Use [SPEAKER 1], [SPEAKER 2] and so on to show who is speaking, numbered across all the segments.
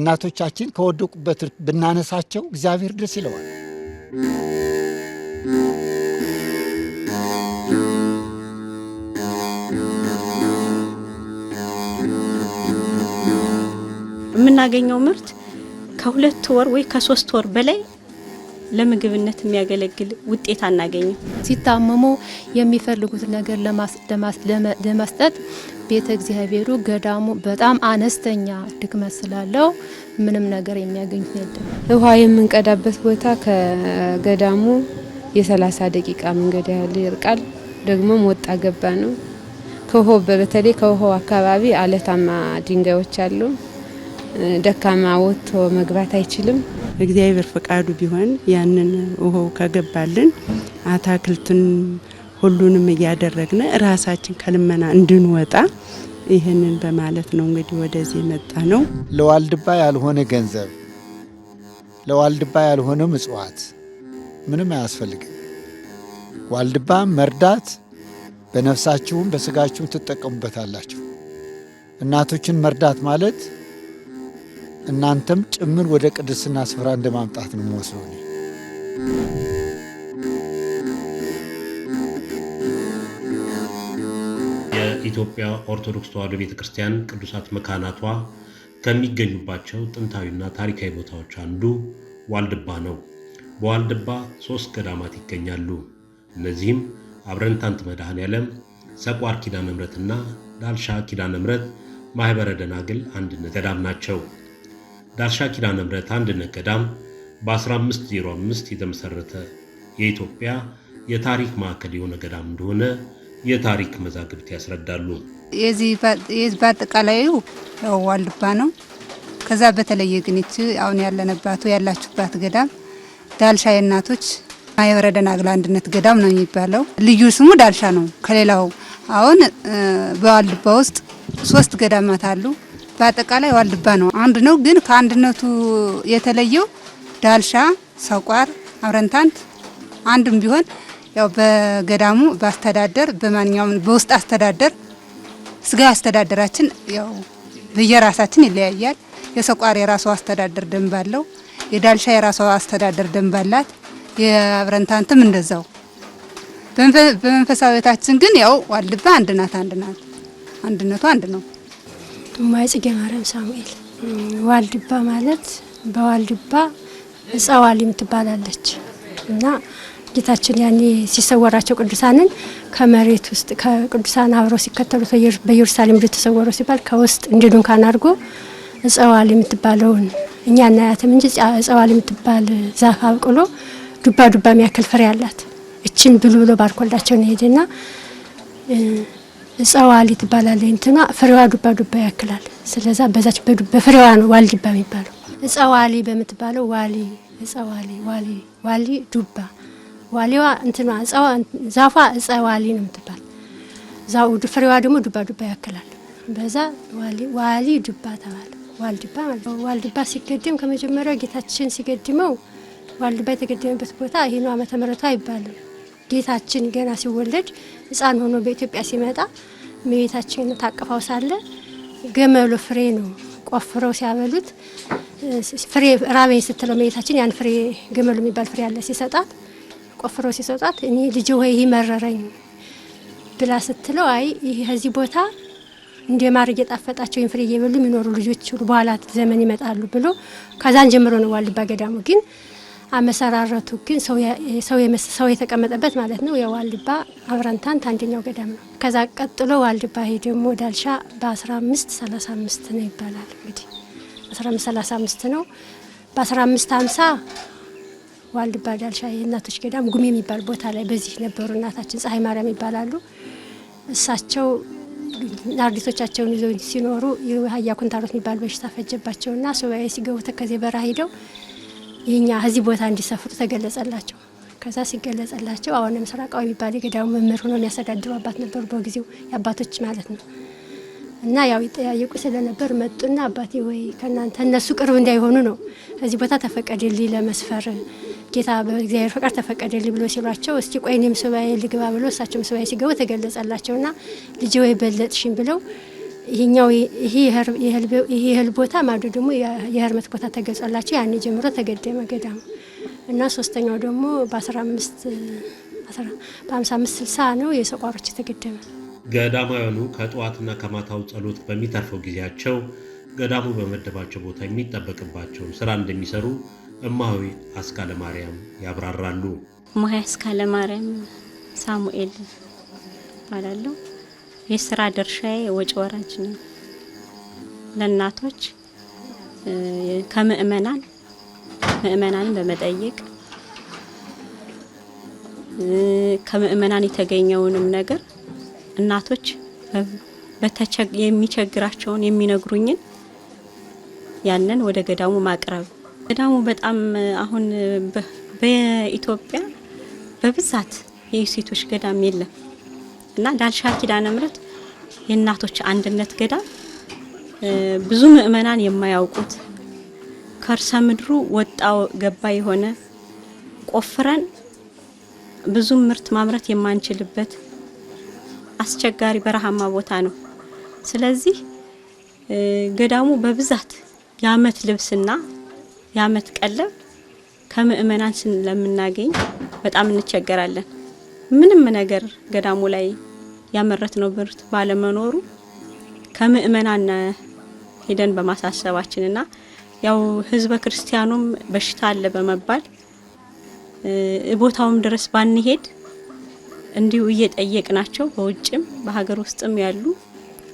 [SPEAKER 1] እናቶቻችን ከወደቁበት ብናነሳቸው እግዚአብሔር ደስ ይለዋል።
[SPEAKER 2] የምናገኘው ምርት ከ2 ወር ወይ ከ3 ወር በላይ ለምግብነት የሚያገለግል ውጤት አናገኝም።
[SPEAKER 3] ሲታመሙ የሚፈልጉት ነገር ለመስጠት ቤተ እግዚአብሔሩ ገዳሙ በጣም አነስተኛ ድክመት ስላለው ምንም ነገር የሚያገኙት የለም።
[SPEAKER 4] ውሃ የምንቀዳበት ቦታ ከገዳሙ የ30 ደቂቃ መንገድ ያህል ይርቃል። ደግሞ ወጣ ገባ ነው። በተለይ ከውሃው አካባቢ አለታማ ድንጋዮች አሉ። ደካማ ወጥቶ መግባት አይችልም።
[SPEAKER 5] እግዚአብሔር ፈቃዱ ቢሆን ያንን ውሃው ከገባልን አታክልቱን ሁሉንም እያደረግነ ራሳችን ከልመና እንድንወጣ ይሄንን በማለት ነው እንግዲህ ወደዚህ መጣ ነው።
[SPEAKER 1] ለዋልድባ ያልሆነ ገንዘብ፣ ለዋልድባ ያልሆነ ምጽዋት ምንም አያስፈልግም። ዋልድባ መርዳት በነፍሳችሁም በስጋችሁም ትጠቀሙበታላችሁ። እናቶችን መርዳት ማለት እናንተም ጭምር ወደ ቅድስና ስፍራ እንደማምጣት ነው የምወስደው።
[SPEAKER 6] የኢትዮጵያ ኦርቶዶክስ ተዋሕዶ ቤተክርስቲያን ቅዱሳት መካናቷ ከሚገኙባቸው ጥንታዊና ታሪካዊ ቦታዎች አንዱ ዋልድባ ነው። በዋልድባ 3 ገዳማት ይገኛሉ። እነዚህም አብረንታንት መድኃኔዓለም፣ ሰቋር ኪዳነ ምሕረትና ዳልሻ ኪዳነ ምሕረት ማህበረ ደናግል አንድነት ገዳም ናቸው። ዳልሻ ኪዳነ ምሕረት አንድነት ገዳም በ1505 የተመሰረተ የኢትዮጵያ የታሪክ ማዕከል የሆነ ገዳም እንደሆነ የታሪክ መዛግብት ያስረዳሉ።
[SPEAKER 7] የዚህ በአጠቃላዩ ዋልድባ ነው። ከዛ በተለየ ግን አሁን ያላችሁባት ገዳም ዳልሻ የእናቶች ማህበረ ደናግል አንድነት ገዳም ነው የሚባለው። ልዩ ስሙ ዳልሻ ነው። ከሌላው አሁን በዋልድባ ውስጥ 3 ገዳማት አሉ። በአጠቃላይ ዋልድባ ነው አንድ ነው። ግን ከአንድነቱ የተለየው ዳልሻ፣ ሰቋር፣ አብረንታንት አንድም ቢሆን ያው በገዳሙ በአስተዳደር በማንኛውም በውስጥ አስተዳደር ስጋ አስተዳደራችን ያው በየራሳችን ይለያያል። የሰቋር የራሱ አስተዳደር ደንብ አለው። የዳልሻ የራሱ አስተዳደር ደንብ አላት። የአብረንታንትም እንደዛው። በመንፈሳዊታችን ግን ያው ዋልድባ አንድነቱ አንድ ነው።
[SPEAKER 8] ማይጽጌ ማርያም ሳሙኤል ዋልድባ ማለት በዋልድባ ጸዋሊም ትባላለች እና ጌታችን ያኔ ሲሰወራቸው ቅዱሳንን ከመሬት ውስጥ ከቅዱሳን አብረው ሲከተሉት በኢየሩሳሌም ልትሰወሩ ሲባል ከውስጥ እንድንካን አድርጎ ጸዋሊም ትባለውን እኛ እናያትም እንጂ ጸዋሊም ትባል ዛፍ አብቅሎ ዱባ የሚያክል ፍሬ አላት። እቺን ብሎ ባርኮላቸው ነው ሄደና ጸዋሊ ትባላለች። እንትና ፍሬዋ ዱባ ያክላል። ስለዛ በዛች በፍሬዋ ነው ዋልድባ የሚባለው። ጸዋሊ በምትባለው ዋሊ ዱባ ዋሊዋ እንትና ዛፏ ጸዋሊ ነው የምትባል። ዛው ፍሬዋ ደግሞ ዱባ ያክላል። በዛ ዋሊ ዱባ ተባለ። ዋልድባ ሲገደም ከመጀመሪያው ጌታችን ሲገድመው ዋልድባ የተገደመበት ቦታ ይሄ ነው ዓመተ ምሕረቱ አይባልም። ጌታችን ገና ሲወለድ ሕፃን ሆኖ በኢትዮጵያ ሲመጣ እመቤታችን ታቅፋው ሳለ ገመሉ ፍሬ ነው ቆፍረው ሲያበሉት ፍሬ ራበኝ ስትለው እመቤታችን ያን ፍሬ ገመሉ የሚባል ፍሬ አለ ሲሰጣት ቆፍረው ሲሰጣት እኔ ልጅ ሆይ ይመረረኝ ብላ ስትለው አይ ይሄ እዚህ ቦታ እንደማር እየጣፈጣቸው ፍሬ እየበሉ የሚኖሩ ልጆች በኋላ ዘመን ይመጣሉ ብሎ ከዛን ጀምሮ ነው ዋልድባ ገዳሙ ግን አመሰራረቱ ግን ሰው የተቀመጠበት ማለት ነው። የዋልድባ አብረንታንት አንደኛው ገዳም ነው። ከዛ ቀጥሎ ዋልድባ ደግሞ ዳልሻ በ1535 ነው ይባላል። እንግዲህ 1535 ነው። በ1550 ዋልድባ ዳልሻ የእናቶች ገዳም ጉሜ የሚባል ቦታ ላይ በዚህ ነበሩ። እናታችን ፀሐይ ማርያም ይባላሉ። እሳቸው ናርዲቶቻቸውን ይዘው ሲኖሩ የሀያ ኩንታሮት የሚባል በሽታ ፈጀባቸውና ሱባኤ ሲገቡ ተከዜ በረሃ ሄደው የኛ እዚህ ቦታ እንዲሰፍሩ ተገለጸላቸው። ከዛ ሲገለጸላቸው አሁን ምስራቃዊ የሚባል የገዳሙ መምህር ሆነው የሚያስተዳድሩ አባት ነበሩ በጊዜው የአባቶች ማለት ነው። እና ያው ይጠያየቁ ስለነበር መጡና አባቴ ወይ ከናንተ እነሱ ቅርብ እንዳይሆኑ ነው እዚህ ቦታ ተፈቀደልኝ ለመስፈር ጌታ በእግዚአብሔር ፈቃድ ተፈቀደልኝ ብሎ ሲሏቸው እስቲ ቆይ እኔም ሱባኤ ልግባ ብሎ እሳቸው ሱባኤ ሲገቡ ተገለጸላቸውና ልጅ ወይ በለጥሽኝ ብለው ይሄኛው ይሄ የእህል ቦታ ማዶ ደግሞ የህርመት ቦታ ተገጸላቸው። ያኔ ጀምሮ ተገደመ ገዳሙ እና ሶስተኛው ደግሞ በ55/60 ነው የሰቋሮች የተገደመ።
[SPEAKER 6] ገዳማውያኑ ከጠዋትና ከማታው ጸሎት በሚተርፈው ጊዜያቸው ገዳሙ በመደባቸው ቦታ የሚጠበቅባቸውን ስራ እንደሚሰሩ እማሆይ አስካለ ማርያም ያብራራሉ።
[SPEAKER 2] እማሆይ አስካለ ማርያም ሳሙኤል ባላለው የስራ ድርሻዬ ወጪ ወራጅ ነው። ለእናቶች ከምእመናንን በመጠየቅ ከምእመናን የተገኘውንም ነገር እናቶች የሚቸግራቸውን የሚነግሩኝን ያንን ወደ ገዳሙ ማቅረብ። ገዳሙ በጣም አሁን በኢትዮጵያ በብዛት የሴቶች ገዳም የለም እና ዳልሻ ኪዳነ ምሕረት የእናቶች አንድነት ገዳም ብዙ ምእመናን የማያውቁት ከርሰ ምድሩ ወጣው ገባ የሆነ ቆፍረን ብዙ ምርት ማምረት የማንችልበት አስቸጋሪ በረሃማ ቦታ ነው። ስለዚህ ገዳሙ በብዛት የዓመት ልብስና የዓመት ቀለብ ከምእመናን ስለምናገኝ በጣም እንቸገራለን። ምንም ነገር ገዳሙ ላይ ያመረትነው ምርት ባለመኖሩ ከምእመናን ሄደን በማሳሰባችንና ያው ህዝበ ክርስቲያኑም በሽታ አለ በመባል ቦታውም ድረስ ባንሄድ እንዲሁ እየጠየቅናቸው በውጭም በሀገር ውስጥም ያሉ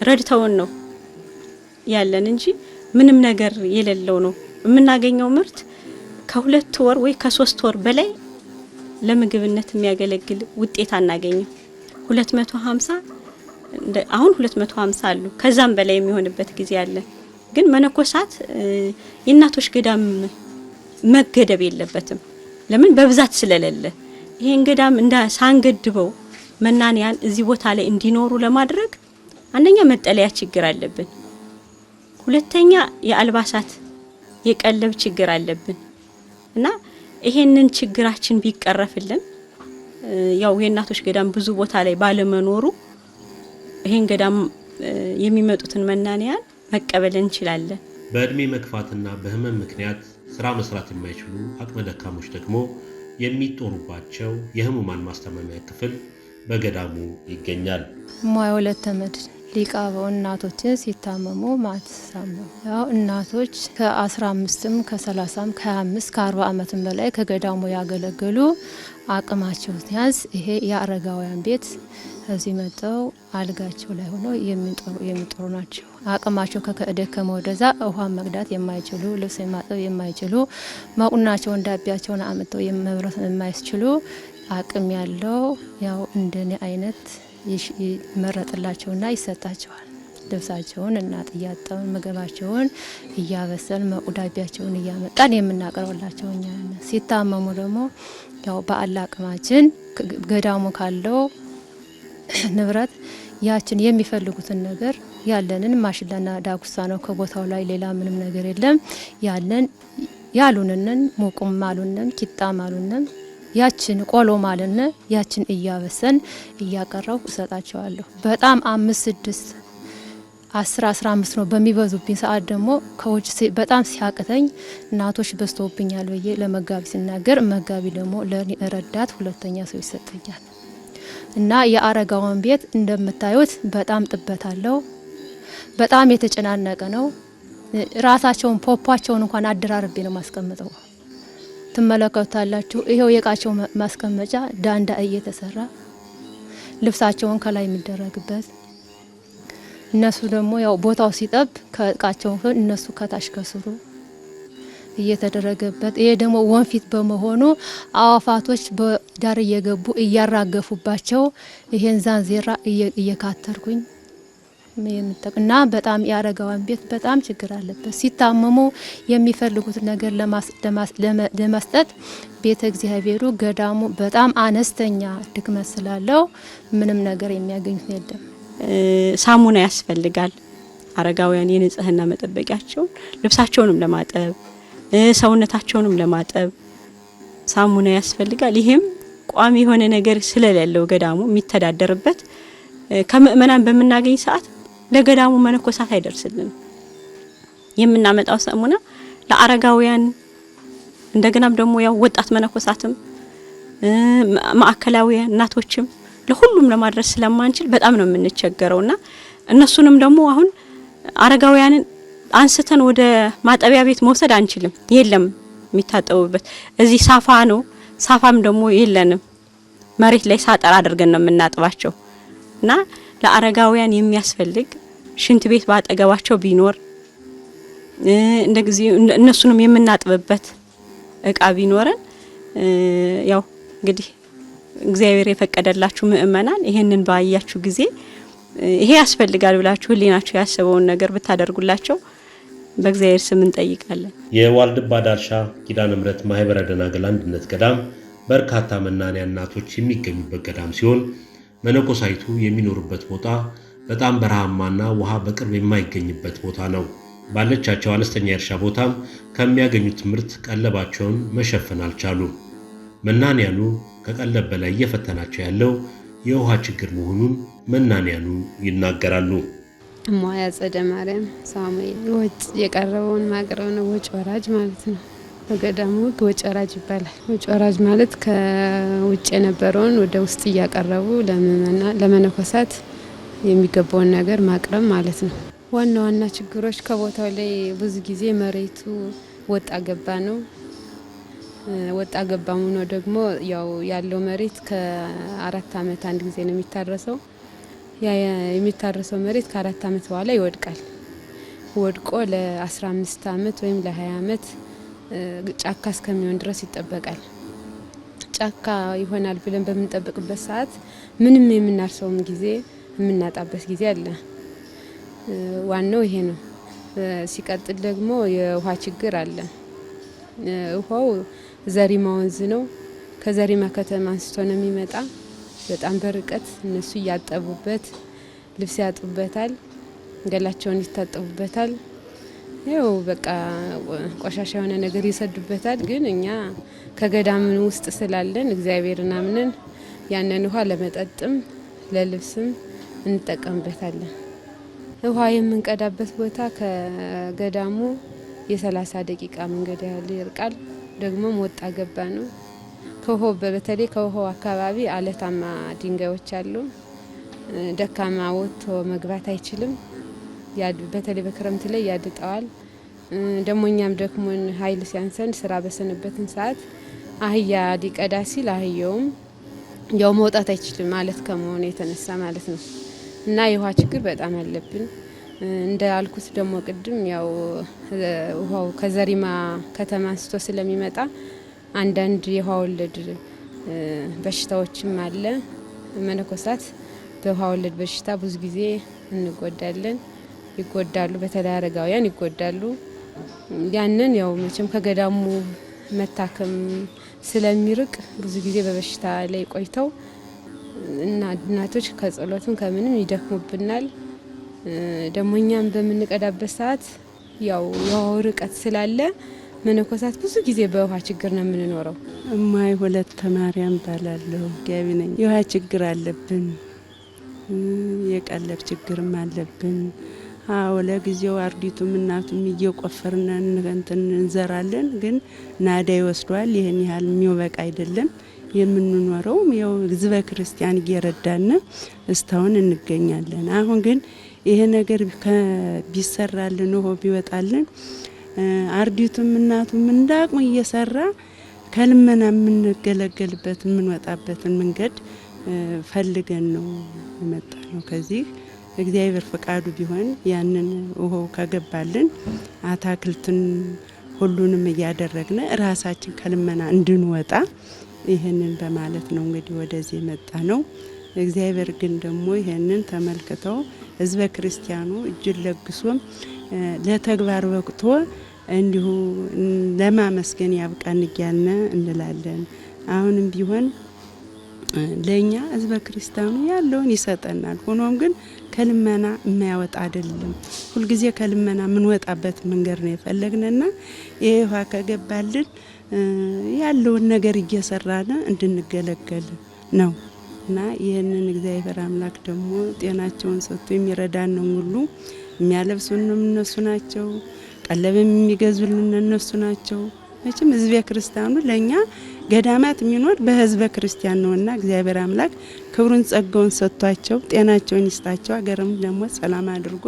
[SPEAKER 2] ረድተውን ነው ያለን እንጂ ምንም ነገር የሌለው ነው የምናገኘው ምርት ከ2 ወር ወይ ከ3 ወር በላይ ለምግብነት የሚያገለግል ውጤት አናገኝም። 250 አሁን 250 አሉ፣ ከዛም በላይ የሚሆንበት ጊዜ አለ። ግን መነኮሳት የእናቶች ገዳም መገደብ የለበትም። ለምን? በብዛት ስለሌለ። ይሄን ገዳም ሳንገድበው መናንያን እዚህ ቦታ ላይ እንዲኖሩ ለማድረግ አንደኛ መጠለያ ችግር አለብን፣ ሁለተኛ የአልባሳት የቀለብ ችግር አለብን እና ይሄንን ችግራችን ቢቀረፍልን ያው የእናቶች ገዳም ብዙ ቦታ ላይ ባለመኖሩ ይሄን ገዳም የሚመጡትን መናንያን መቀበል እንችላለን።
[SPEAKER 6] በእድሜ መግፋትና በህመም ምክንያት ስራ መስራት የማይችሉ አቅመ ደካሞች ደግሞ የሚጦሩባቸው የህሙማን ማስተማሚያ ክፍል በገዳሙ ይገኛል።
[SPEAKER 3] እማሆይ ወለተ መድኅን ሊቃበው እናቶችን ሲታመሙ ማትሳሙ ያው እናቶች ከ15ም ከ30ም ከ25 ከ40 ዓመትም በላይ ከገዳሙ ያገለገሉ አቅማቸው ሲያንስ ይሄ የአረጋውያን ቤት እዚህ መጥተው አልጋቸው ላይ ሆነው የሚጦሩ ናቸው። አቅማቸው ከደከመ ወደዛ ውሃ መቅዳት የማይችሉ ልብስ ማጠብ የማይችሉ መቁናቸውን ዳቢያቸውን አምጥተው መብራት የማይችሉ አቅም ያለው ያው እንደኔ አይነት ይመረጥላቸውና ይሰጣቸዋል። ልብሳቸውን እናት እያጠብን ምግባቸውን እያበሰልን መቁዳቢያቸውን እያመጣን የምናቀርብላቸው እኛ ነን። ሲታመሙ ደግሞ ያው በአላ አቅማችን ገዳሙ ካለው ንብረት ያችን የሚፈልጉትን ነገር ያለንን ማሽላና ዳጉሳ ነው ከቦታው ላይ ሌላ ምንም ነገር የለም። ያሉንን ሙቁም ማሉንም ቂጣም ማሉንም ያችን ቆሎ ማለነ ያችን እያበሰን እያቀረው እሰጣቸዋለሁ። በጣም 5 6 10 15 ነው በሚበዙብኝ ሰዓት ደግሞ ከውጭ በጣም ሲያቅተኝ እናቶች በስተውብኛል ብዬ ለመጋቢ ሲናገር መጋቢ ደግሞ ለኔ ረዳት ሁለተኛ ሰው ይሰጠኛል። እና የአረጋውያን ቤት እንደምታዩት በጣም ጥበት አለው። በጣም የተጨናነቀ ነው። ራሳቸውን ፖፖአቸውን እንኳን አደራርቤ ነው ማስቀመጠው። ትመለከታላችሁ። ይሄው የቃቸው ማስቀመጫ ዳንዳ እየተሰራ ልብሳቸውን ከላይ የሚደረግበት እነሱ ደግሞ ያው ቦታው ሲጠብ ከቃቸው እነሱ ከታች ከስሩ እየተደረገበት ይሄ ደግሞ ወንፊት በመሆኑ አዋፋቶች በዳር እየገቡ እያራገፉባቸው ይሄን ዛንዜራ እየካተርኩኝ እና በጣም የአረጋውያን ቤት በጣም ችግር አለበት። ሲታመሙ የሚፈልጉት ነገር ለመስጠት ቤተ እግዚአብሔሩ ገዳሙ በጣም አነስተኛ ድክመት ስላለው ምንም ነገር የሚያገኙት የለም።
[SPEAKER 2] ሳሙና ያስፈልጋል። አረጋውያን የንጽህና መጠበቂያቸውን ልብሳቸውንም ለማጠብ ሰውነታቸውንም ለማጠብ ሳሙና ያስፈልጋል። ይሄም ቋሚ የሆነ ነገር ስለሌለው ገዳሙ የሚተዳደርበት ከምእመናን በምናገኝ ሰዓት ለገዳሙ መነኮሳት አይደርስልንም። የምናመጣው ሳሙና ለአረጋውያን እንደገናም ደግሞ ያው ወጣት መነኮሳትም ማዕከላውያን እናቶችም ለሁሉም ለማድረስ ስለማንችል በጣም ነው የምንቸገረውና እነሱንም ደግሞ አሁን አረጋውያንን አንስተን ወደ ማጠቢያ ቤት መውሰድ አንችልም። የለም የሚታጠቡበት እዚህ ሳፋ ነው። ሳፋም ደግሞ የለንም። መሬት ላይ ሳጠር አድርገን ነው የምናጥባቸው እና ለአረጋውያን የሚያስፈልግ ሽንት ቤት ባጠገባቸው ቢኖር እንደዚህ እነሱንም የምናጥብበት እቃ ቢኖረን ያው እንግዲህ እግዚአብሔር የፈቀደላችሁ ምእመናን ይሄንን ባያችሁ ጊዜ ይሄ ያስፈልጋል ብላችሁ ህሊናችሁ ያሰበውን ነገር ብታደርጉላቸው በእግዚአብሔር ስም እንጠይቃለን።
[SPEAKER 6] የዋልድባ ዳርሻ ኪዳነ ምሕረት ማህበረ ደናግል አንድነት ገዳም በርካታ መናንያን እናቶች የሚገኙበት ገዳም ሲሆን መነኮሳይቱ የሚኖሩበት ቦታ በጣም በረሃማና ውሃ በቅርብ የማይገኝበት ቦታ ነው። ባለቻቸው አነስተኛ እርሻ ቦታም ከሚያገኙት ምርት ቀለባቸውን መሸፈን አልቻሉም። መናንያኑ ከቀለብ በላይ እየፈተናቸው ያለው የውሃ ችግር መሆኑን መናንያኑ ይናገራሉ።
[SPEAKER 4] እማያ ጸደ ማርያም ሳሙኤል ወጭ የቀረበውን ማቅረብ ነው። ወጭ ወራጅ ማለት ነው። በገዳሙ ወጭ ወራጅ ይባላል። ወጭ ወራጅ ማለት ከውጭ የነበረውን ወደ ውስጥ እያቀረቡ ለመነኮሳት የሚገባውን ነገር ማቅረብ ማለት ነው። ዋና ዋና ችግሮች ከቦታው ላይ ብዙ ጊዜ መሬቱ ወጣ ገባ ነው። ወጣ ገባ ሆኖ ደግሞ ያው ያለው መሬት ከ4 አመት አንድ ጊዜ ነው የሚታረሰው። ያ የሚታረሰው መሬት ከ4 አመት በኋላ ይወድቃል። ወድቆ ለ15 አመት ወይም ለ20 አመት ጫካ እስከሚሆን ድረስ ይጠበቃል። ጫካ ይሆናል ብለን በምንጠብቅበት ሰዓት ምንም የምናርሰውም ጊዜ የምናጣበት ጊዜ አለ። ዋናው ይሄ ነው። ሲቀጥል ደግሞ የውሃ ችግር አለ። ውሃው ዘሪማ ወንዝ ነው። ከዘሪማ ከተማ አንስቶ ነው የሚመጣ። በጣም በርቀት እነሱ እያጠቡበት ልብስ ያጥቡበታል፣ ገላቸውን ይታጠቡበታል። ያው በቃ ቆሻሻ የሆነ ነገር ይሰዱበታል። ግን እኛ ከገዳም ውስጥ ስላለን እግዚአብሔርን አምነን ያንን ውሃ ለመጠጥም ለልብስም እንጠቀምበታለን። ውሃ የምንቀዳበት ቦታ ከገዳሙ የ30 ደቂቃ መንገድ ያህል ይርቃል። ደግሞ ወጣ ገባ ነው። በተለይ ከውሃው አካባቢ አለታማ ድንጋዮች አሉ። ደካማ ወጥቶ መግባት አይችልም። በተለይ በክረምት ላይ ያድጠዋል። ደግሞ እኛም ደክሞን ኃይል ሲያንሰን ስራ በሰነበትን ሰዓት አህያ ሊቀዳ ሲል አህያውም ያው መውጣት አይችልም ማለት ከመሆኑ የተነሳ ማለት ነው። እና የውሃ ችግር በጣም አለብን። እንዳልኩት ደግሞ ቅድም ያው ውሃው ከዘሪማ ከተማ አንስቶ ስለሚመጣ አንዳንድ የውሃ ወለድ በሽታዎችም አለ። መነኮሳት በውሃ ወለድ በሽታ ብዙ ጊዜ እንጎዳለን፣ ይጎዳሉ። በተለይ አረጋውያን ይጎዳሉ። ያንን ያው መቼም ከገዳሙ መታከም ስለሚርቅ ብዙ ጊዜ በበሽታ ላይ ቆይተው እናቶች ከጸሎትም ከምንም ይደክሙብናል። ደግሞ እኛም በምንቀዳበት ሰዓት ያው የውሃው ርቀት ስላለ መነኮሳት ብዙ ጊዜ በውሃ ችግር ነው የምንኖረው።
[SPEAKER 5] እማይ ወለተ ማርያም ባላለሁ ገቢ ነኝ። የውሃ ችግር አለብን፣ የቀለብ ችግርም አለብን። አዎ ለጊዜው አርዲቱም እናቱም እየቆፈርን እንዘራለን፣ ግን ናዳ ይወስዷል። ይህን ያህል የሚወበቅ አይደለም። የምንኖረው ያው ህዝበ ክርስቲያን እየረዳን እስካሁን እንገኛለን። አሁን ግን ይሄ ነገር ቢሰራልን ውሃ ቢወጣልን አርዲቱም እናቱም እንዳቅሙ እየሰራ ከልመና የምንገለገልበት የምንወጣበትን መንገድ ፈልገን ነው የመጣ ነው። ከዚህ እግዚአብሔር ፈቃዱ ቢሆን ያንን ውሃው ከገባልን አታክልትን ሁሉንም እያደረግን ራሳችን ከልመና እንድንወጣ ይህንን በማለት ነው እንግዲህ ወደዚህ የመጣ ነው። እግዚአብሔር ግን ደግሞ ይህንን ተመልክተው ህዝበ ክርስቲያኑ እጅን ለግሶም ለተግባር ወቅቶ እንዲሁ ለማመስገን ያብቃን እያልን እንላለን። አሁንም ቢሆን ለኛ ህዝበ ክርስቲያኑ ያለውን ይሰጠናል። ሆኖም ግን ከልመና የማያወጣ አይደለም። ሁልጊዜ ከልመና የምንወጣበት መንገድ ነው የፈለግንና ይሄ ውሃ ከገባልን ያለውን ነገር እየሰራን እንድንገለገል ነው። እና ይህንን እግዚአብሔር አምላክ ደግሞ ጤናቸውን ሰጥቶ የሚረዳን ነው ሁሉ የሚያለብሱን እነሱ ናቸው። ቀለብም የሚገዙልን እነሱ ናቸው። መቼም ህዝበ ክርስቲያኑ ለኛ ገዳማት የሚኖር በህዝበ ክርስቲያን ነውና እግዚአብሔር አምላክ ክብሩን ጸጋውን ሰጥቷቸው ጤናቸውን ይስጣቸው። ሀገርም ደግሞ ሰላም አድርጎ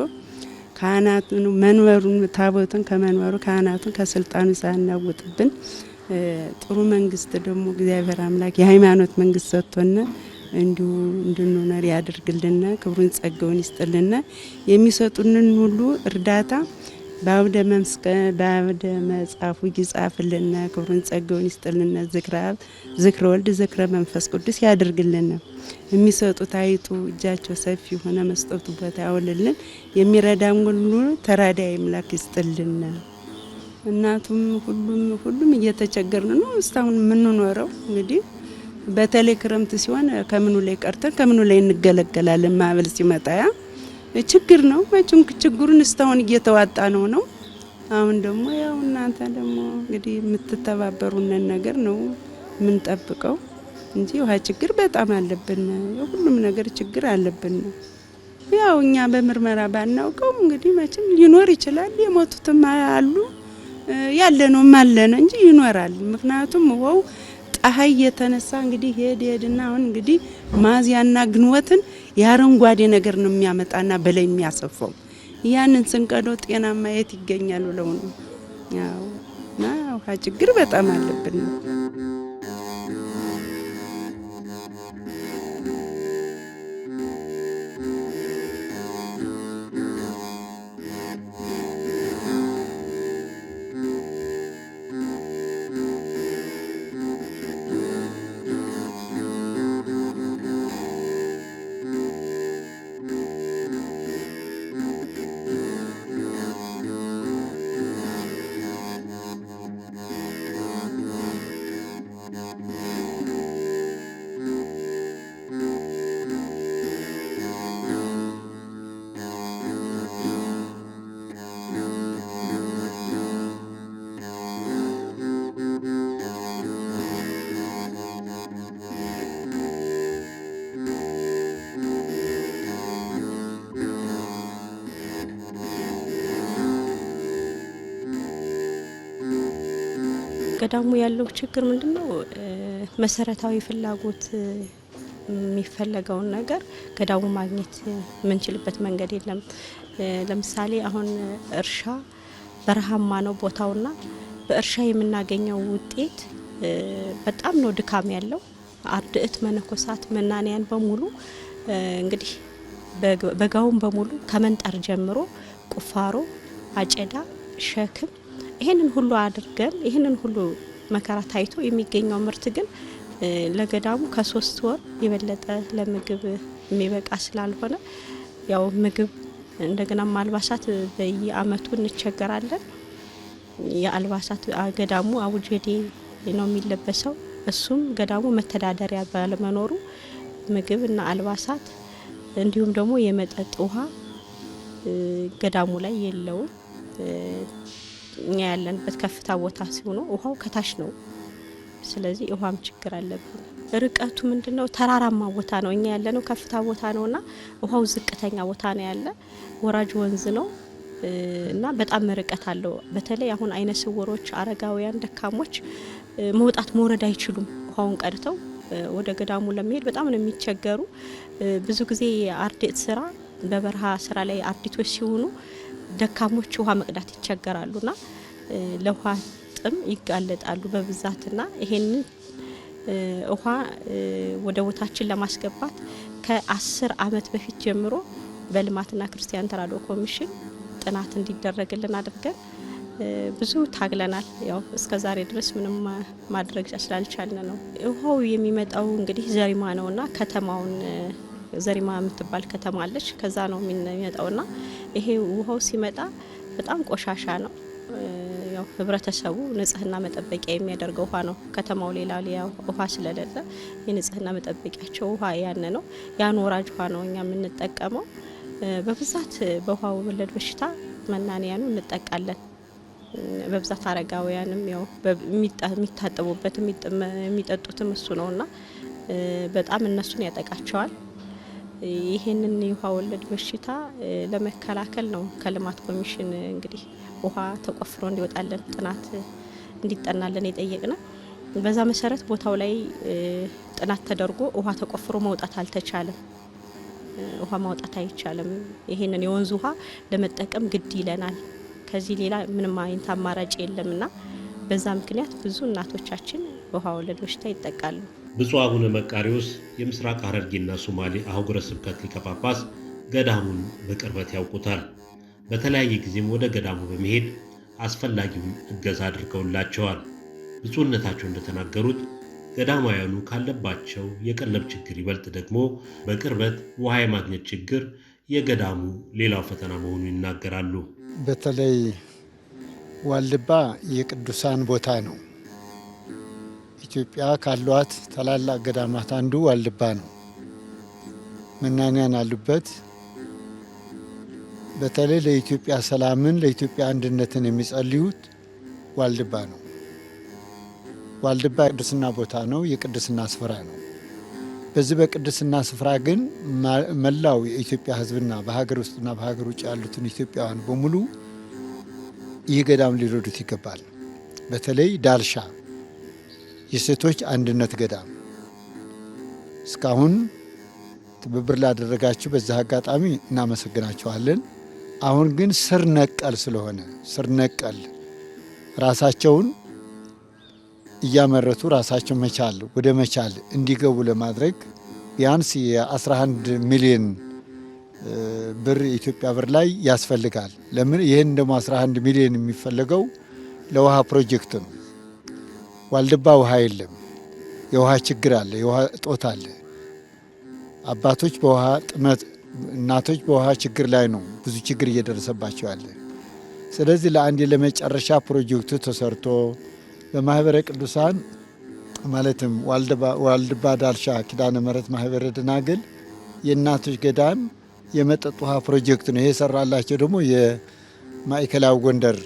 [SPEAKER 5] ካህናቱን መንበሩን ታቦቱን ከመንበሩ ካህናቱን ከስልጣኑ ሳያናውጥብን ጥሩ መንግስት ደግሞ እግዚአብሔር አምላክ የሃይማኖት መንግስት ሰጥቶና እንዲሁ እንድንኖር ያድርግልና ክብሩን ጸጋውን ይስጥልና። የሚሰጡንን ሁሉ እርዳታ በአውደ መጽሐፉ ይጻፍልና ክብሩን ጸጋውን ይስጥልና። ዝክረ ወልድ ዝክረ መንፈስ ቅዱስ ያድርግልና። የሚሰጡት አይጡ እጃቸው ሰፊ ሆነ መስጠቱ ቦታ ያውልልን። የሚረዳን ሁሉ ተራዳይ አምላክ ይስጥልና። እናቱም ሁሉም እየተቸገርን ነው እስካሁን የምንኖረው። እንግዲህ በተለይ ክረምት ሲሆን ከምኑ ላይ ቀርተን ከምኑ ላይ እንገለገላለን። ማዕበል ሲመጣ ያ ችግር ነው። መቼም ችግሩን እስካሁን እየተዋጣ ነው። አሁን ደግሞ ያው እናንተ ደግሞ እንግዲህ የምትተባበሩን ነገር ነው የምንጠብቀው እንጂ ውሃ ችግር በጣም አለብን። ሁሉም ነገር ችግር አለብን። ያው እኛ በምርመራ ባናውቀው እንግዲህ መቼም ሊኖር ይችላል። የሞቱትም አሉ ያለነውም አለነ እንጂ ይኖራል። ምክንያቱም ውሃው ፀሐይ የተነሳ እንግዲህ ሄድና አሁን እንግዲህ ሚያዝያና ግንቦትን የአረንጓዴ ነገር ነው የሚያመጣና በላይ የሚያሰፋው። ያንን ስንቀዶ ጤናማ የት ይገኛል ብለው ነው። ያው እና ውሃ ችግር በጣም አለብን።
[SPEAKER 2] ገዳሙ ያለው ችግር ምንድነው? መሰረታዊ ፍላጎት የሚፈለገውን ነገር ገዳሙ ማግኘት የምንችልበት መንገድ የለም። ለምሳሌ አሁን እርሻ በረሃማ ነው ቦታውና በእርሻ የምናገኘው ውጤት በጣም ነው ድካም ያለው። አርድእት መነኮሳት መናንያን በሙሉ እንግዲህ በጋውን በሙሉ ከመንጠር ጀምሮ ቁፋሮ፣ አጨዳ፣ ሸክም ይሄንን ሁሉ አድርገን ይሄንን ሁሉ መከራ ታይቶ የሚገኘው ምርት ግን ለገዳሙ ከ3 ወር የበለጠ ለምግብ የሚበቃ ስላልሆነ ያው ምግብ እንደገና አልባሳት በየአመቱ እንቸገራለን። የአልባሳት ገዳሙ አቡጀዴ ነው የሚለበሰው። እሱም ገዳሙ መተዳደሪያ ባለመኖሩ ምግብ እና አልባሳት እንዲሁም ደግሞ የመጠጥ ውሃ ገዳሙ ላይ የለውም። እኛ ያለንበት ከፍታ ቦታ ሲሆን ውሃው ከታች ነው። ስለዚህ ውሃም ችግር አለብን። ርቀቱ ምንድነው? ተራራማ ቦታ ነው። እኛ ያለነው ከፍታ ቦታ ነውና ውሃው ዝቅተኛ ቦታ ነው ያለ። ወራጅ ወንዝ ነው እና በጣም ርቀት አለው። በተለይ አሁን አይነ ስውሮች፣ አረጋውያን፣ ደካሞች መውጣት መውረድ አይችሉም። ውሃውን ቀድተው ወደ ገዳሙ ለመሄድ በጣም ነው የሚቸገሩ። ብዙ ጊዜ አርድእት ስራ በበረሃ ስራ ላይ አርድእቶች ሲሆኑ ደካሞች ውሃ መቅዳት ይቸገራሉና ለውሃ ጥም ይጋለጣሉ በብዛትና ይሄንን ውሃ ወደ ቦታችን ለማስገባት ከ10 አመት በፊት ጀምሮ በልማትና ክርስቲያን ተራድኦ ኮሚሽን ጥናት እንዲደረግልን አድርገን ብዙ ታግለናል። ያው እስከዛሬ ድረስ ምንም ማድረግ ስላልቻልን ነው። ውሃው የሚመጣው እንግዲህ ዘሪማ ነውና ከተማውን ዘሪማ የምትባል ከተማ አለች። ከዛ ነው የሚመጣውና ይሄ ውሃው ሲመጣ በጣም ቆሻሻ ነው። ያው ህብረተሰቡ ንጽህና መጠበቂያ የሚያደርገው ውሃ ነው። ከተማው ሌላ ውሃ ስለሌለ የንጽህና መጠበቂያቸው ውሃ ያን ነው። ያን ወራጅ ውሃ ነው እኛ የምንጠቀመው። በብዛት በውሃው ወለድ በሽታ መናንያኑ እንጠቃለን። በብዛት አረጋውያንም ያው የሚታጠቡበት የሚጠጡትም እሱ ነውና በጣም እነሱን ያጠቃቸዋል። ይህንን የውሃ ወለድ በሽታ ለመከላከል ነው ከልማት ኮሚሽን እንግዲህ ውሃ ተቆፍሮ እንዲወጣለን ጥናት እንዲጠናለን የጠየቅነው። በዛ መሰረት ቦታው ላይ ጥናት ተደርጎ ውሃ ተቆፍሮ መውጣት አልተቻለም። ውሃ ማውጣት አይቻልም። ይሄንን የወንዝ ውሃ ለመጠቀም ግድ ይለናል። ከዚህ ሌላ ምንም አይነት አማራጭ የለምና በዛ ምክንያት ብዙ እናቶቻችን በውሃ ወለድ በሽታ ይጠቃሉ።
[SPEAKER 6] ብፁዕ አቡነ መቃሪዎስ የምስራቅ ሐረርጌና ሶማሌ አህጉረ ስብከት ሊቀ ጳጳስ ገዳሙን በቅርበት ያውቁታል። በተለያየ ጊዜም ወደ ገዳሙ በመሄድ አስፈላጊውን እገዛ አድርገውላቸዋል። ብፁዕነታቸው እንደተናገሩት ገዳማውያኑ ካለባቸው የቀለብ ችግር ይበልጥ ደግሞ በቅርበት ውሃ የማግኘት ችግር የገዳሙ ሌላው ፈተና መሆኑን ይናገራሉ።
[SPEAKER 1] በተለይ ዋልድባ የቅዱሳን ቦታ ነው። ኢትዮጵያ ካሏት ታላላቅ ገዳማት አንዱ ዋልድባ ነው። መናንያን አሉበት። በተለይ ለኢትዮጵያ ሰላምን፣ ለኢትዮጵያ አንድነትን የሚጸልዩት ዋልድባ ነው። ዋልድባ የቅድስና ቦታ ነው፣ የቅድስና ስፍራ ነው። በዚህ በቅድስና ስፍራ ግን መላው የኢትዮጵያ ሕዝብና በሀገር ውስጥና በሀገር ውጭ ያሉትን ኢትዮጵያውያን በሙሉ ይህ ገዳም ሊረዱት ይገባል። በተለይ ዳልሻ የሴቶች አንድነት ገዳም እስካሁን ትብብር ላደረጋችሁ በዚህ አጋጣሚ እናመሰግናችኋለን። አሁን ግን ስር ነቀል ስለሆነ ስር ነቀል ራሳቸውን እያመረቱ ራሳቸው መቻል ወደ መቻል እንዲገቡ ለማድረግ ቢያንስ የ11 ሚሊዮን ብር የኢትዮጵያ ብር ላይ ያስፈልጋል። ለምን ይህን ደግሞ 11 ሚሊዮን የሚፈለገው ለውሃ ፕሮጀክት ነው። ዋልድባ ውሃ የለም። የውሃ ችግር አለ፣ የውሃ እጦት አለ። አባቶች በውሃ ጥመት፣ እናቶች በውሃ ችግር ላይ ነው ብዙ ችግር እየደረሰባቸው ያለ። ስለዚህ ለአንድ ለመጨረሻ ፕሮጀክቱ ተሰርቶ በማህበረ ቅዱሳን ማለትም ዋልድባ ዳልሻ ኪዳነ ምሕረት ማህበረ ደናግል የእናቶች ገዳም የመጠጥ ውሃ ፕሮጀክት ነው። ይሄ የሰራላቸው ደግሞ የማዕከላዊ ጎንደር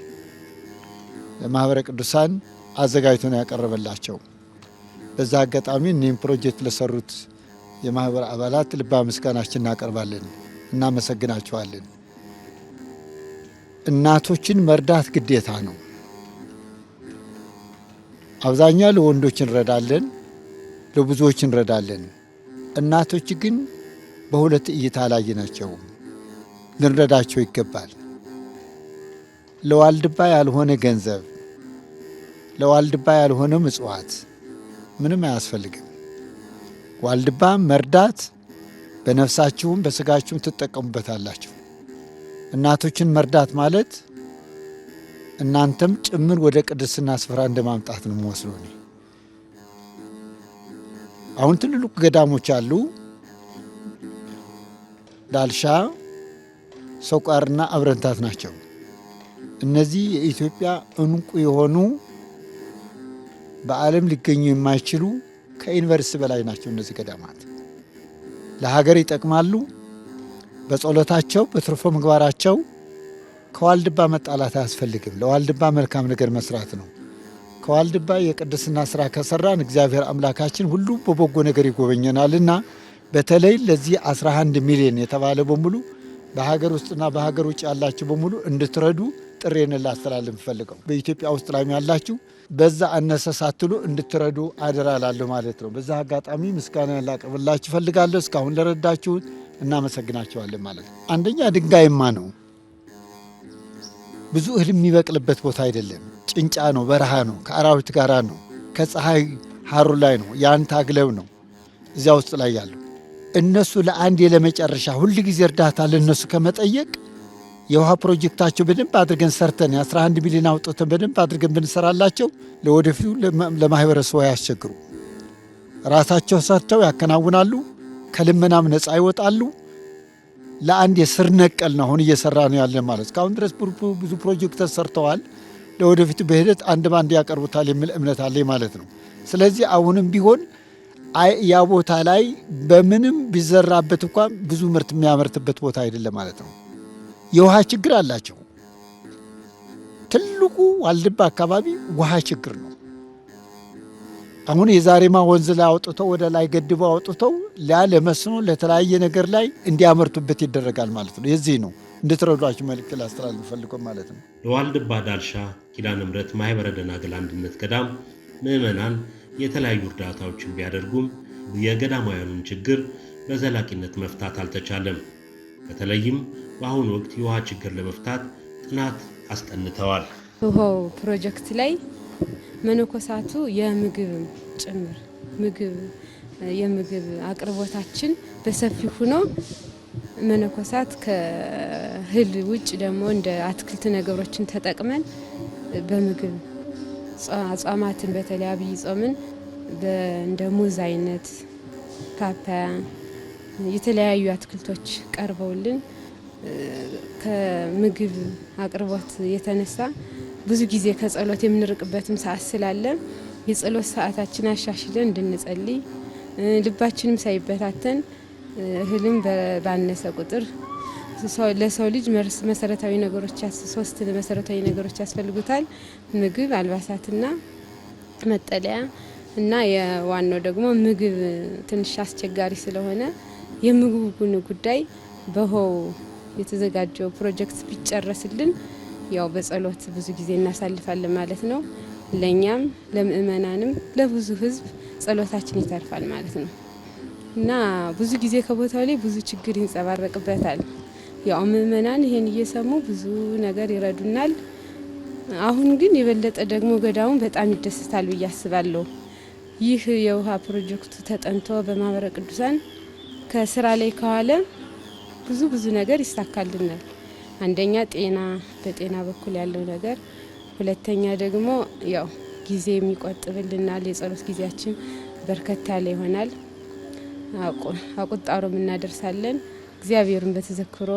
[SPEAKER 1] ማህበረ ቅዱሳን አዘጋጅቶ ነው ያቀረበላቸው። በዛ አጋጣሚ እኒህም ፕሮጀክት ለሰሩት የማህበር አባላት ልባዊ ምስጋናችን እናቀርባለን፣ እናመሰግናቸዋለን። እናቶችን መርዳት ግዴታ ነው። አብዛኛው ለወንዶች እንረዳለን፣ ለብዙዎች እንረዳለን። እናቶች ግን በሁለት እይታ ላይ ናቸው። ልንረዳቸው ይገባል። ለዋልድባ ያልሆነ ገንዘብ፣ ለዋልድባ ያልሆነ ምጽዋት ምንም አያስፈልግም። ዋልድባ መርዳት በነፍሳችሁም በስጋችሁም ትጠቀሙበታላችሁ። እናቶችን መርዳት ማለት እናንተም ጭምር ወደ ቅድስና ስፍራ እንደማምጣት ነው የምወስደው እኔ። አሁን ትልልቅ ገዳሞች አሉ፣ ዳልሻ፣ ሰቋርና አብረንታት ናቸው። እነዚህ የኢትዮጵያ እንቁ የሆኑ በዓለም ሊገኙ የማይችሉ ከዩኒቨርሲቲ በላይ ናቸው። እነዚህ ገዳማት ለሀገር ይጠቅማሉ። በጸሎታቸው በትርፎ ምግባራቸው ከዋልድባ መጣላት አያስፈልግም። ለዋልድባ መልካም ነገር መስራት ነው። ከዋልድባ የቅድስና ስራ ከሰራን እግዚአብሔር አምላካችን ሁሉ በበጎ ነገር ይጎበኘናልና በተለይ ለዚህ 11 ሚሊዮን የተባለ በሙሉ በሀገር ውስጥና በሀገር ውጭ ያላችሁ በሙሉ እንድትረዱ ጥሬን ላስተላልፍ ፈልገው። በኢትዮጵያ ውስጥ ላይ ያላችሁ በዛ አነሰ ሳትሉ እንድትረዱ አደራ ላለሁ ማለት ነው። በዛ አጋጣሚ ምስጋና ላቀርብላችሁ ፈልጋለሁ። እስካሁን ለረዳችሁት እናመሰግናቸዋለን ማለት ነው። አንደኛ ድንጋይማ ነው፣ ብዙ እህል የሚበቅልበት ቦታ አይደለም። ጭንጫ ነው፣ በረሃ ነው፣ ከአራዊት ጋራ ነው፣ ከፀሐይ ሀሩር ላይ ነው፣ ያን ታግለው ነው እዚያ ውስጥ ላይ ያሉ እነሱ ለአንድ ለመጨረሻ ሁል ጊዜ እርዳታ ለነሱ ከመጠየቅ የውሃ ፕሮጀክታቸው በደንብ አድርገን ሰርተን የ11 ሚሊዮን አውጥተን በደንብ አድርገን ብንሰራላቸው ለወደፊቱ ለማህበረሰቡ ያስቸግሩ። ራሳቸው ሰርተው ያከናውናሉ፣ ከልመናም ነፃ ይወጣሉ። ለአንድ የስር ነቀል ነው አሁን እየሰራ ነው ያለን ማለት። እስካሁን ድረስ ብዙ ፕሮጀክቶች ሰርተዋል። ለወደፊቱ በሂደት አንድ ባንድ ያቀርቡታል የሚል እምነት አለኝ ማለት ነው። ስለዚህ አሁንም ቢሆን ያ ቦታ ላይ በምንም ቢዘራበት እንኳን ብዙ ምርት የሚያመርትበት ቦታ አይደለም ማለት ነው። የውሃ ችግር አላቸው። ትልቁ ዋልድባ አካባቢ ውሃ ችግር ነው። አሁን የዛሬማ ወንዝ ላይ አውጥተው ወደ ላይ ገድበው አውጥተው ለመስኖ ለተለያየ ነገር ላይ እንዲያመርቱበት ይደረጋል ማለት ነው። የዚህ ነው እንድትረዷችሁ መልእክት ላስተላልፍ ፈልጎ ማለት ነው።
[SPEAKER 6] ለዋልድባ ዳልሻ ኪዳነ ምሕረት ማኅበረ ደናግል አንድነት ገዳም ምዕመናን የተለያዩ እርዳታዎችን ቢያደርጉም የገዳማውያኑን ችግር በዘላቂነት መፍታት አልተቻለም። በተለይም በአሁኑ ወቅት የውሃ ችግር ለመፍታት ጥናት አስጠንተዋል።
[SPEAKER 4] ውሃው ፕሮጀክት ላይ መነኮሳቱ የምግብ ጭምር የምግብ አቅርቦታችን በሰፊ ሆኖ መነኮሳት ከእህል ውጭ ደግሞ እንደ አትክልት ነገሮችን ተጠቅመን በምግብ ጾማትን በተለይ አብይ ጾምን እንደ ሙዝ አይነት ፓፓያ የተለያዩ አትክልቶች ቀርበውልን ከምግብ አቅርቦት የተነሳ ብዙ ጊዜ ከጸሎት የምንርቅበትም ሰዓት ስላለ የጸሎት ሰዓታችን አሻሽለን እንድንጸልይ ልባችንም ሳይበታተን እህልም ባነሰ ቁጥር ለሰው ልጅ መሰረታዊ ነገሮች 3 መሰረታዊ ነገሮች ያስፈልጉታል። ምግብ፣ አልባሳትና መጠለያ እና የዋናው ደግሞ ምግብ ትንሽ አስቸጋሪ ስለሆነ የምግቡን ጉዳይ በውሃው የተዘጋጀው ፕሮጀክት ቢጨረስልን ያው በጸሎት ብዙ ጊዜ እናሳልፋለን ማለት ነው። ለኛም ለምእመናንም ለብዙ ህዝብ ጸሎታችን ይተርፋል ማለት ነው እና ብዙ ጊዜ ከቦታው ላይ ብዙ ችግር ይንጸባረቅበታል። ያው ምእመናን ይሄን እየሰሙ ብዙ ነገር ይረዱናል። አሁን ግን የበለጠ ደግሞ ገዳሙ በጣም ይደሰታል ብዬ አስባለሁ። ይህ የውሃ ፕሮጀክቱ ተጠንቶ በማህበረ ቅዱሳን ከስራ ላይ ከዋለ ብዙ ነገር ይሳካልናል። አንደኛ በጤና በኩል ያለው ነገር፣ ሁለተኛ ደግሞ ያው ጊዜ የሚቆጥብልናል። የጸሎት ጊዜያችን በርከት ያለ ይሆናል። አቁጣሮም እናደርሳለን። እግዚአብሔርን በተዘክሮ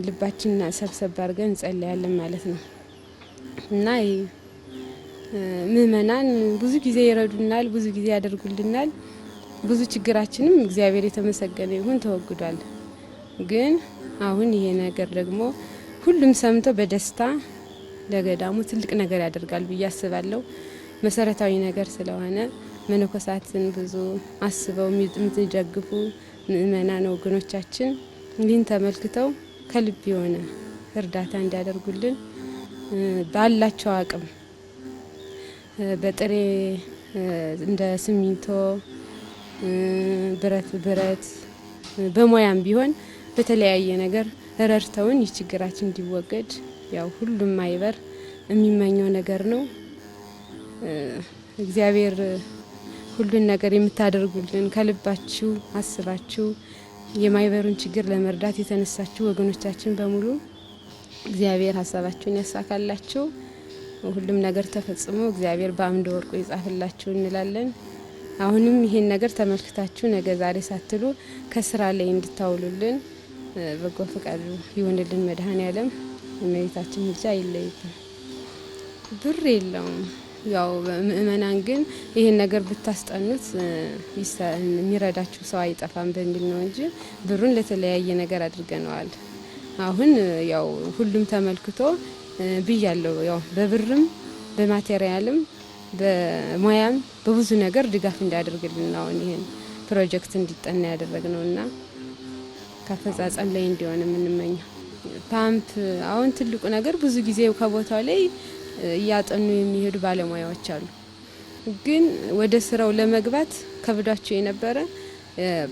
[SPEAKER 4] ልባችንን ሰብሰብ አድርገን እንጸልያለን ማለት ነው እና ምእመናን ብዙ ጊዜ ይረዱናል፣ ብዙ ጊዜ ያደርጉልናል። ብዙ ችግራችንም እግዚአብሔር የተመሰገነ ይሁን ተወግዷል። ግን አሁን ይሄ ነገር ደግሞ ሁሉም ሰምቶ በደስታ ለገዳሙ ትልቅ ነገር ያደርጋል ብዬ አስባለሁ። መሰረታዊ ነገር ስለሆነ መነኮሳትን ብዙ አስበው የምትደግፉ ምእመናን ወገኖቻችን ይህን ተመልክተው ከልብ የሆነ እርዳታ እንዲያደርጉልን ባላቸው አቅም በጥሬ እንደ ሲሚንቶ፣ ብረት በሙያም ቢሆን በተለያየ ነገር ረድተውን ይህ ችግራችን እንዲወገድ ያው ሁሉም ማይበር የሚመኘው ነገር ነው። እግዚአብሔር ሁሉን ነገር የምታደርጉልን ከልባችሁ አስባችሁ የማይበሩን ችግር ለመርዳት የተነሳችሁ ወገኖቻችን በሙሉ እግዚአብሔር ሀሳባችሁን ያሳካላችሁ። ሁሉም ነገር ተፈጽሞ እግዚአብሔር በአምደ ወርቁ ይጻፍላችሁ እንላለን። አሁንም ይሄን ነገር ተመልክታችሁ ነገ ዛሬ ሳትሉ ከስራ ላይ እንድታውሉልን በጎ ፈቃዱ ይሁንልን። መድኃኔዓለም እመቤታችን ምልጃ አይለይብን። ብር የለውም። ያው ምእመናን ግን ይሄን ነገር ብታስጠኑት የሚረዳችሁ ሰው አይጠፋም በሚል ነው እንጂ ብሩን ለተለያየ ነገር አድርገነዋል። አሁን ያው ሁሉም ተመልክቶ ብያለው ያው በብርም በማቴሪያልም በሙያም በብዙ ነገር ድጋፍ እንዲያደርግልን ነው ይሄን ፕሮጀክት እንዲጠና ያደረግነውና ከፈጻጸም ላይ እንዲሆን የምንመኘው። ፓምፕ አሁን ትልቁ ነገር ብዙ ጊዜ ከቦታው ላይ እያጠኑ የሚሄዱ ባለሙያዎች አሉ። ግን ወደ ስራው ለመግባት ከብዷቸው የነበረ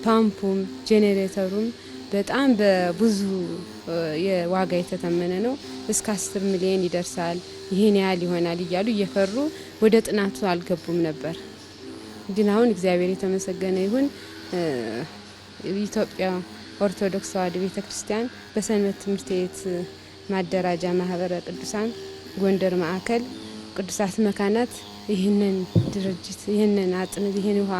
[SPEAKER 4] ፓምፑም ጄኔሬተሩም በጣም በብዙ የዋጋ የተተመነ ነው። እስከ 10 ሚሊዮን ይደርሳል፣ ይሄን ያህል ይሆናል እያሉ እየፈሩ ወደ ጥናቱ አልገቡም ነበር። ግን አሁን እግዚአብሔር የተመሰገነ ይሁን ኢትዮጵያ ኦርቶዶክስ ተዋሕዶ ቤተክርስቲያን በሰንበት ትምህርት ቤት ማደራጃ ማህበረ ቅዱሳን ጎንደር ማዕከል ቅዱሳት መካናት ይህንን ድርጅት ይህን ውሃ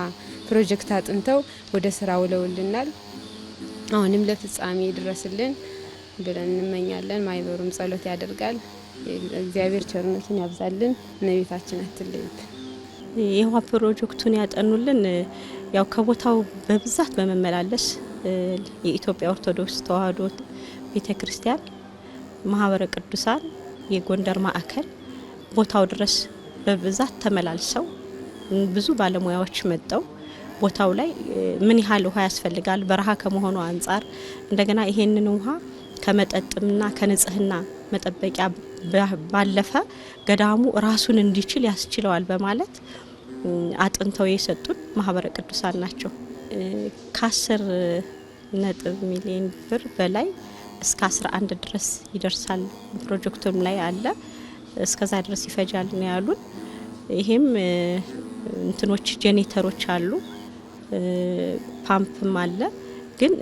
[SPEAKER 4] ፕሮጀክት አጥንተው ወደ ስራ ውለውልናል። አሁንም ለፍጻሜ ይድረስልን ብለን እንመኛለን። ማይበሩም ጸሎት ያደርጋል። እግዚአብሔር ቸርነቱን ያብዛልን። እመቤታችን አትለይብን።
[SPEAKER 2] የውሃ ፕሮጀክቱን ያጠኑልን ያው ከቦታው በብዛት በመመላለስ የኢትዮጵያ ኦርቶዶክስ ተዋሕዶ ቤተክርስቲያን ማህበረ ቅዱሳን የጎንደር ማዕከል ቦታው ድረስ በብዛት ተመላልሰው ብዙ ባለሙያዎች መጥተው ቦታው ላይ ምን ያህል ውሃ ያስፈልጋል በረሃ ከመሆኑ አንጻር እንደገና ይሄንን ውሃ ከመጠጥምና ከንጽህና መጠበቂያ ባለፈ ገዳሙ ራሱን እንዲችል ያስችለዋል በማለት አጥንተው የሰጡን ማህበረ ቅዱሳን ናቸው። ከ10 ሚሊዮን ብር በላይ እስከ 11 ድረስ ይደርሳል ፕሮጀክቱም ላይ አለ። እስከዛ ድረስ ይፈጃል ነው ያሉን። ይሄም እንትኖች ጄኔተሮች አሉ፣ ፓምፕም አለ። ግን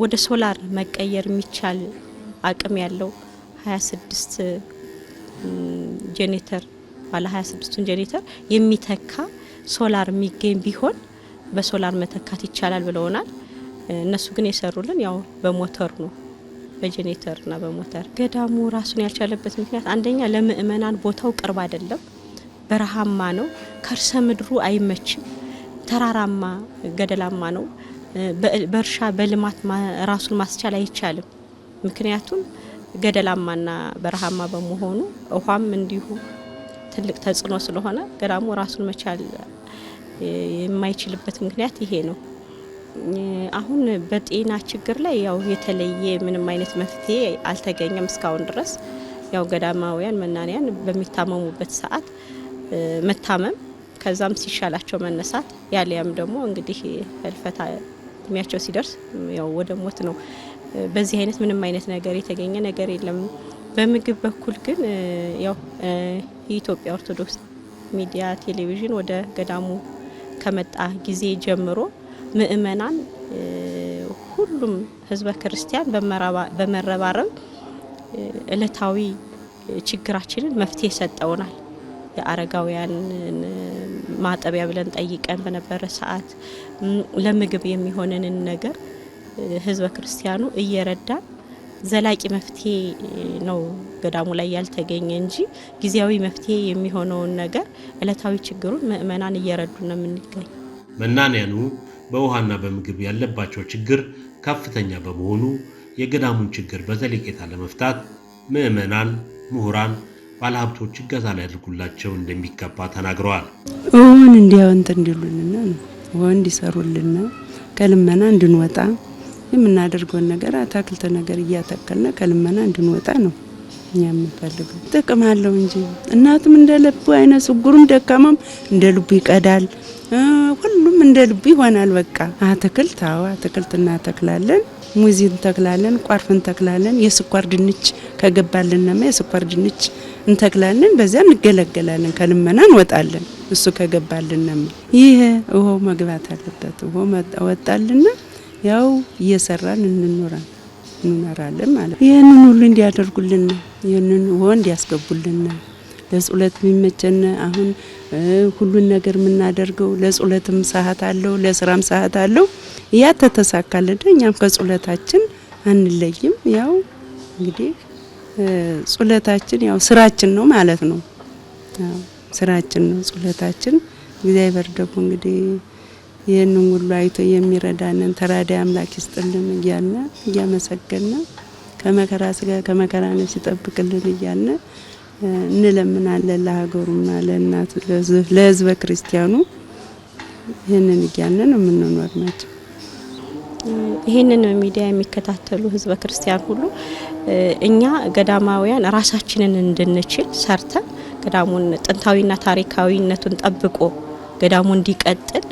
[SPEAKER 2] ወደ ሶላር መቀየር የሚቻል አቅም ያለው 26 ጄኔተር ባለ 26ቱን ጄኔተር የሚተካ ሶላር የሚገኝ ቢሆን በሶላር መተካት ይቻላል ብለውናል። እነሱ ግን የሰሩልን ያው በሞተር ነው፣ በጄኔተርና በሞተር። ገዳሙ ራሱን ያልቻለበት ምክንያት አንደኛ ለምእመናን ቦታው ቅርብ አይደለም፣ በረሃማ ነው፣ ከርሰ ምድሩ አይመችም፣ ተራራማ ገደላማ ነው። በእርሻ በልማት ራሱን ማስቻል አይቻልም። ምክንያቱም ገደላማና በረሃማ በመሆኑ ውሃም እንዲሁ ትልቅ ተጽዕኖ ስለሆነ ገዳሙ ራሱን መቻል የማይችልበት ምክንያት ይሄ ነው። አሁን በጤና ችግር ላይ ያው የተለየ ምንም አይነት መፍትሄ አልተገኘም እስካሁን ድረስ። ያው ገዳማውያን መናንያን በሚታመሙበት ሰዓት መታመም ከዛም ሲሻላቸው መነሳት ያለያም ደግሞ እንግዲህ ህልፈታ እድሜያቸው ሲደርስ ያው ወደ ሞት ነው። በዚህ አይነት ምንም አይነት ነገር የተገኘ ነገር የለም። በምግብ በኩል ግን ያው የኢትዮጵያ ኦርቶዶክስ ሚዲያ ቴሌቪዥን ወደ ገዳሙ ከመጣ ጊዜ ጀምሮ ምእመናን ሁሉም ህዝበ ክርስቲያን በመረባረብ እለታዊ ችግራችንን መፍትሄ ሰጠውናል። የአረጋውያን ማጠቢያ ብለን ጠይቀን በነበረ ሰዓት ለምግብ የሚሆነንን ነገር ህዝበ ክርስቲያኑ እየረዳን ዘላቂ መፍትሄ ነው ገዳሙ ላይ ያልተገኘ እንጂ ጊዜያዊ መፍትሄ የሚሆነውን ነገር እለታዊ ችግሩን ምእመናን እየረዱ ነው የምንገኝ።
[SPEAKER 6] መናንያኑ በውሃና በምግብ ያለባቸው ችግር ከፍተኛ በመሆኑ የገዳሙን ችግር በዘለቄታ ለመፍታት ምእመናን፣ ምሁራን፣ ባለሀብቶች እገዛ ሊያደርጉላቸው እንደሚገባ ተናግረዋል።
[SPEAKER 5] እውን እንዲያወንት እንዲሉልና ወን እንዲሰሩልና ከልመና እንድንወጣ የምናደርገውን ነገር አታክልተ ነገር እያተከልና ከልመና እንድንወጣ ነው እኛ የምንፈልገው። ጥቅም አለው እንጂ እናቱም እንደ ልቡ አይነ ስጉሩም ደካማም እንደ ልቡ ይቀዳል፣ ሁሉም እንደ ልቡ ይሆናል። በቃ አትክልት እናተክላለን፣ ሙዝ እንተክላለን፣ ቋርፍ እንተክላለን። የስኳር ድንች ከገባልንማ የስኳር ድንች እንተክላለን። በዚያ እንገለገላለን፣ ከልመና እንወጣለን። እሱ ከገባልንማ ይሄ ውሃው መግባት አለበት። ውሃው ወጣልና ያው እየሰራን እንኖራለን ማለት። ይሄንን ሁሉ እንዲያደርጉልን ይሄንን ውሃ እንዲያስገቡልን ለጸሎት የሚመቸን አሁን ሁሉን ነገር የምናደርገው ለጸሎትም ሰዓት አለው፣ ለስራም ሰዓት አለው። ያ ተተሳካልን እኛም ከጸሎታችን አንለይም። ያው እንግዲህ ጸሎታችን ያው ስራችን ነው ማለት ነው። ያው ስራችን ነው ጸሎታችን። እግዚአብሔር ደግሞ እንግዲህ ይህንን ሁሉ አይቶ የሚረዳንን ተራዳይ አምላክ ይስጥልን እያልን እያመሰገንን ከመከራ ስጋ ከመከራ ነፍስ ይጠብቅልን እያልን እንለምናለን። ለሀገሩና ለእናቱ ለሕዝበ ክርስቲያኑ ይህንን እያልን የምንኖር ናቸው።
[SPEAKER 2] ይህንን ሚዲያ የሚከታተሉ ሕዝበ ክርስቲያን ሁሉ እኛ ገዳማውያን ራሳችንን እንድንችል ሰርተን ገዳሙን ጥንታዊና ታሪካዊነቱን ጠብቆ ገዳሙ እንዲቀጥል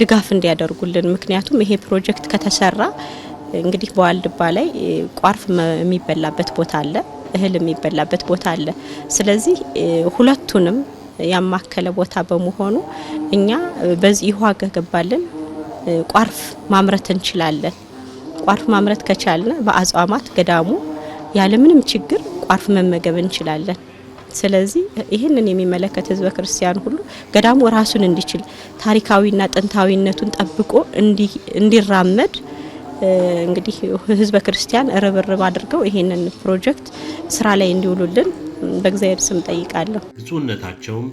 [SPEAKER 2] ድጋፍ እንዲያደርጉልን። ምክንያቱም ይሄ ፕሮጀክት ከተሰራ እንግዲህ በዋልድባ ላይ ቋርፍ የሚበላበት ቦታ አለ፣ እህል የሚበላበት ቦታ አለ። ስለዚህ ሁለቱንም ያማከለ ቦታ በመሆኑ እኛ በዚህ ውሃ ከገባልን ቋርፍ ማምረት እንችላለን። ቋርፍ ማምረት ከቻልን በአጽዋማት ገዳሙ ያለምንም ችግር ቋርፍ መመገብ እንችላለን። ስለዚህ ይህንን የሚመለከት ህዝበ ክርስቲያን ሁሉ ገዳሙ ራሱን እንዲችል ታሪካዊና ጥንታዊነቱን ጠብቆ እንዲራመድ እንግዲህ ህዝበ ክርስቲያን ርብርብ አድርገው ይህንን ፕሮጀክት ስራ ላይ እንዲውሉልን በእግዚአብሔር ስም ጠይቃለሁ።
[SPEAKER 6] ብፁዕነታቸውም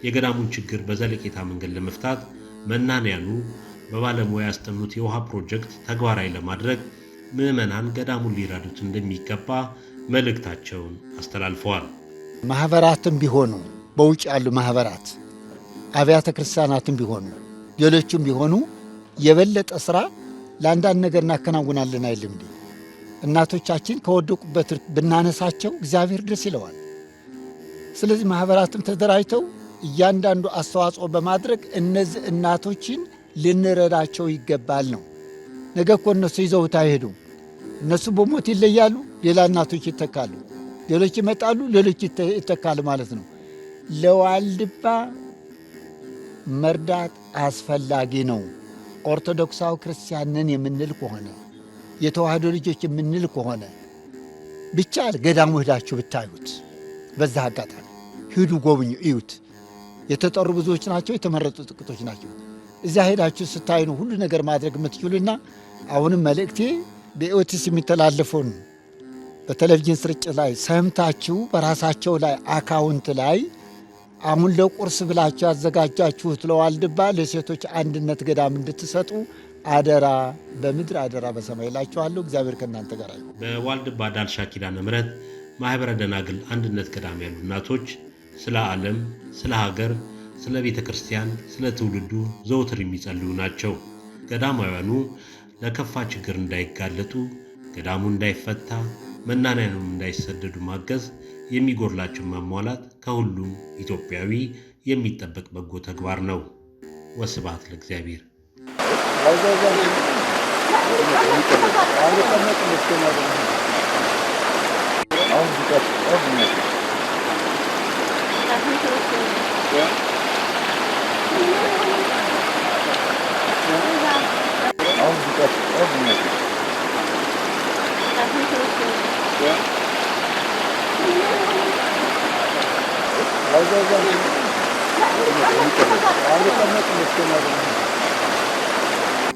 [SPEAKER 6] የገዳሙን ችግር በዘለቄታ መንገድ ለመፍታት መናንያኑ በባለሙያ ያስጠኑት የውሃ ፕሮጀክት ተግባራዊ ለማድረግ ምዕመናን ገዳሙን ሊረዱት እንደሚገባ መልእክታቸውን አስተላልፈዋል።
[SPEAKER 1] ማህበራትም ቢሆኑ በውጭ ያሉ ማህበራት አብያተ ክርስቲያናትም ቢሆኑ ሌሎችም ቢሆኑ የበለጠ ስራ ለአንዳንድ ነገር እናከናውናለን አይልም እንዴ? እናቶቻችን ከወደቁበት ብናነሳቸው እግዚአብሔር ደስ ይለዋል። ስለዚህ ማህበራትም ተደራጅተው እያንዳንዱ አስተዋጽኦ በማድረግ እነዚህ እናቶችን ልንረዳቸው ይገባል ነው። ነገ እኮ እነሱ ይዘውት አይሄዱም። እነሱ በሞት ይለያሉ፣ ሌላ እናቶች ይተካሉ፣ ሌሎች ይመጣሉ፣ ሌሎች ይተካሉ ማለት ነው። ለዋልድባ መርዳት አስፈላጊ ነው። ኦርቶዶክሳዊ ክርስቲያንን የምንል ከሆነ የተዋህዶ ልጆች የምንል ከሆነ ብቻ ገዳሙ ሄዳችሁ ብታዩት፣ በዛ አጋጣሚ ሂዱ፣ ጎብኙ፣ እዩት። የተጠሩ ብዙዎች ናቸው፣ የተመረጡ ጥቂቶች ናቸው። እዚያ ሄዳችሁ ስታዩ ነው ሁሉ ነገር ማድረግ የምትችሉና አሁንም መልእክቴ በኢኦቲስ የሚተላለፈውን በቴሌቪዥን ስርጭት ላይ ሰምታችሁ በራሳቸው ላይ አካውንት ላይ አሁን ለቁርስ ብላችሁ ያዘጋጃችሁት ለዋልድባ ለሴቶች አንድነት ገዳም እንድትሰጡ አደራ፣ በምድር አደራ በሰማይ እላችኋለሁ። እግዚአብሔር ከእናንተ ጋር ይሁን።
[SPEAKER 6] በዋልድባ ዳልሻ ኪዳነ ምሕረት ማኅበረ ደናግል አንድነት ገዳም ያሉ እናቶች ስለ ዓለም፣ ስለ ሀገር፣ ስለ ቤተ ክርስቲያን፣ ስለ ትውልዱ ዘውትር የሚጸልዩ ናቸው። ገዳማውያኑ ለከፋ ችግር እንዳይጋለጡ፣ ገዳሙ እንዳይፈታ፣ መናንያኑም እንዳይሰደዱ ማገዝ፣ የሚጎድላቸው ማሟላት ከሁሉም ኢትዮጵያዊ የሚጠበቅ በጎ ተግባር ነው። ወስብሐት ለእግዚአብሔር።
[SPEAKER 1] Hadi